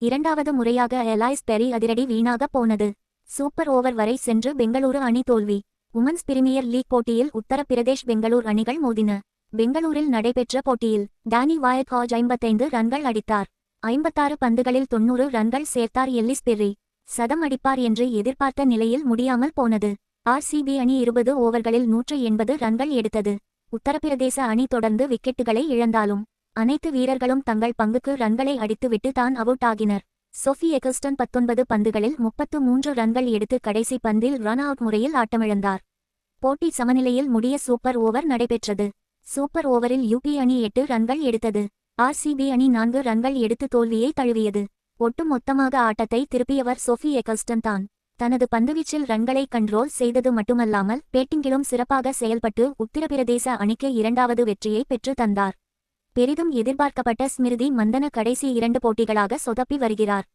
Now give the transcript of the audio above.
இரண்டாவது முறையாக எலாய்ஸ் பெரி அதிரடி வீணாக போனது. சூப்பர் ஓவர் வரை சென்று பெங்களூரு அணி தோல்வி. உமன்ஸ் பிரிமியர் லீக் போட்டியில் உத்தரப்பிரதேஷ் பெங்களூர் அணிகள் மோதின. பெங்களூரில் நடைபெற்ற போட்டியில் டானி வாயட்ஹாஜ் 55 ரன்கள் அடித்தார். 56 பந்துகளில் 90 ரன்கள் சேர்த்தார். எல்லிஸ் பெர்ரி சதம் அடிப்பார் என்று எதிர்பார்த்த நிலையில் முடியாமல் போனது. ஆர்சிபி அணி 20 ஓவர்களில் 180 ரன்கள் எடுத்தது. உத்தரப்பிரதேச அணி தொடர்ந்து விக்கெட்டுகளை இழந்தாலும் அனைத்து வீரர்களும் தங்கள் பங்குக்கு ரன்களை அடித்துவிட்டு தான் அவுட் ஆகினர். சோஃபி எகஸ்டன் 19 பந்துகளில் 33 ரன்கள் எடுத்து கடைசி பந்தில் ரன் அவுட் முறையில் ஆட்டமிழந்தார். போட்டி சமநிலையில் முடிய சூப்பர் ஓவர் நடைபெற்றது. சூப்பர் ஓவரில் யூபி அணி 8 ரன்கள் எடுத்தது. ஆர்சிபி அணி 4 ரன்கள் எடுத்து தோல்வியை தழுவியது. ஒட்டு மொத்தமாக ஆட்டத்தை திருப்பியவர் சோஃபி எகஸ்டன் தான். தனது பந்துவீச்சில் ரன்களை கண்ட்ரோல் செய்தது மட்டுமல்லாமல் பேட்டிங்கிலும் சிறப்பாக செயல்பட்டு உத்தரப்பிரதேச அணிக்கு இரண்டாவது வெற்றியை பெற்று தந்தார். பெரிதும் எதிர்பார்க்கப்பட்ட ஸ்மிருதி மந்தன கடைசி 2 போட்டிகளாக சொதப்பி வருகிறார்.